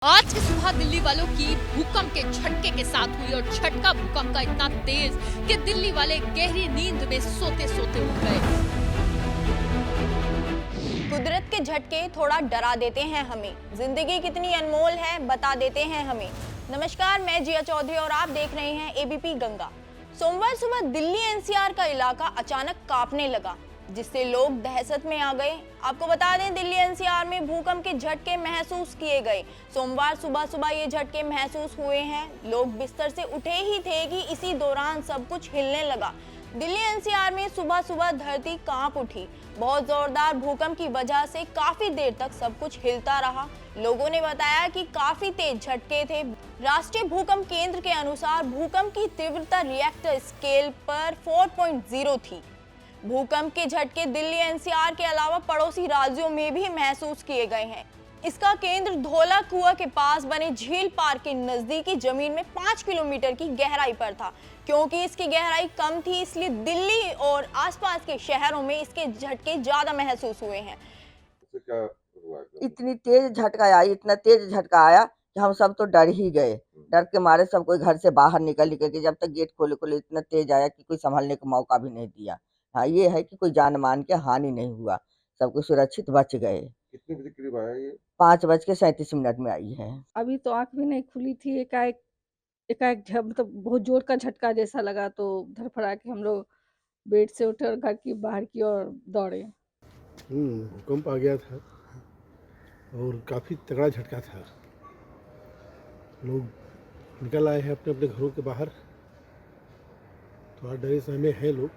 आज की सुबह दिल्ली वालों की भूकंप के झटके के साथ हुई और झटका भूकंप का इतना तेज कि दिल्ली वाले गहरी नींद में सोते सोते उठ गए। कुदरत के झटके थोड़ा डरा देते हैं हमें, जिंदगी कितनी अनमोल है बता देते हैं हमें। नमस्कार, मैं जिया चौधरी और आप देख रहे हैं एबीपी गंगा। सोमवार सुबह दिल्ली एनसीआर का इलाका अचानक कांपने लगा, जिससे लोग दहशत में आ गए। आपको बता दें, दिल्ली एनसीआर में भूकंप के झटके महसूस किए गए। सोमवार सुबह सुबह ये झटके महसूस हुए हैं। लोग बिस्तर से उठे ही थे कि इसी दौरान सब कुछ हिलने लगा। दिल्ली एनसीआर में सुबह सुबह धरती कांप उठी। बहुत जोरदार भूकंप की वजह से काफी देर तक सब कुछ हिलता रहा। लोगों ने बताया कि काफी तेज झटके थे। राष्ट्रीय भूकंप केंद्र के अनुसार भूकंप की तीव्रता रिएक्टर स्केल पर 4.0 थी। भूकंप के झटके दिल्ली एनसीआर के अलावा पड़ोसी राज्यों में भी महसूस किए गए हैं। इसका केंद्र धौला कुआं के पास बने झील पार्क के नजदीकी जमीन में 5 किलोमीटर की गहराई पर था। क्योंकि इसकी गहराई कम थी, इसलिए दिल्ली और आसपास के शहरों में इसके झटके ज्यादा महसूस हुए हैं। क्या हुआ? इतनी तेज झटका आया, इतना तेज झटका आया कि हम सब तो डर ही गए। डर के मारे सब कोई घर से बाहर निकल के, जब तक गेट खोले इतना तेज आया कि कोई संभलने का मौका भी नहीं दिया। हाँ, ये है कि कोई जान मान के हानि नहीं हुआ, सब कुछ सुरक्षित बच गए। कितने बजे करीब आया ये? 5:37 में आई है। अभी तो आँख भी नहीं खुली थी, एकाएक मतलब बहुत जोर का झटका जैसा लगा, तो धड़फड़ा के हम लोग बेड से उठे और घर की बाहर की ओर दौड़े। भूकंप आ गया था और काफ़ी तगड़ा झटका था। लोग निकल आए हैं अपने अपने घरों के बाहर, थोड़ा डरे सहमे हैं लोग।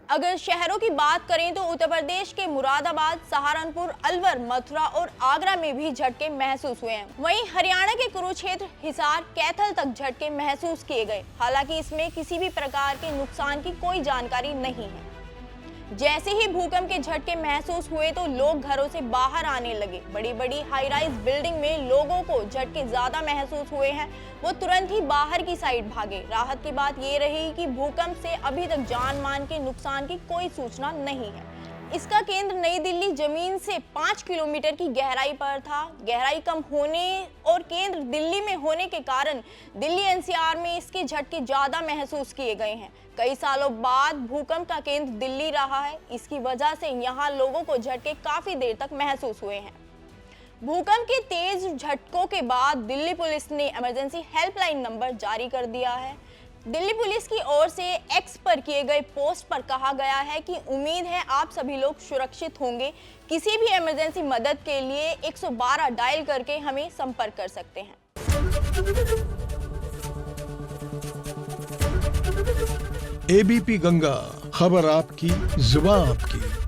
अगर शहरों की बात करें तो उत्तर प्रदेश के मुरादाबाद, सहारनपुर, अलवर, मथुरा और आगरा में भी झटके महसूस हुए हैं। वहीं हरियाणा के कुरुक्षेत्र, हिसार, कैथल तक झटके महसूस किए गए। हालांकि इसमें किसी भी प्रकार के नुकसान की कोई जानकारी नहीं है। जैसे ही भूकंप के झटके महसूस हुए तो लोग घरों से बाहर आने लगे। बड़ी बड़ी हाई राइज बिल्डिंग में लोगों को झटके ज्यादा महसूस हुए हैं, वो तुरंत ही बाहर की साइड भागे। राहत की बात ये रही कि भूकंप से अभी तक जान मान के नुकसान की कोई सूचना नहीं है। इसका केंद्र नई दिल्ली जमीन से 5 किलोमीटर की गहराई पर था। गहराई कम होने और केंद्र दिल्ली में होने के कारण दिल्ली एनसीआर में इसके झटके ज्यादा महसूस किए गए हैं। कई सालों बाद भूकंप का केंद्र दिल्ली रहा है, इसकी वजह से यहाँ लोगों को झटके काफी देर तक महसूस हुए हैं। भूकंप के तेज झटकों के बाद दिल्ली पुलिस ने इमरजेंसी हेल्पलाइन नंबर जारी कर दिया है। दिल्ली पुलिस की ओर से एक्स पर किए गए पोस्ट पर कहा गया है कि उम्मीद है आप सभी लोग सुरक्षित होंगे। किसी भी इमरजेंसी मदद के लिए 112 डायल करके हमें संपर्क कर सकते हैं। एबीपी गंगा, खबर आपकी, जुबान आपकी।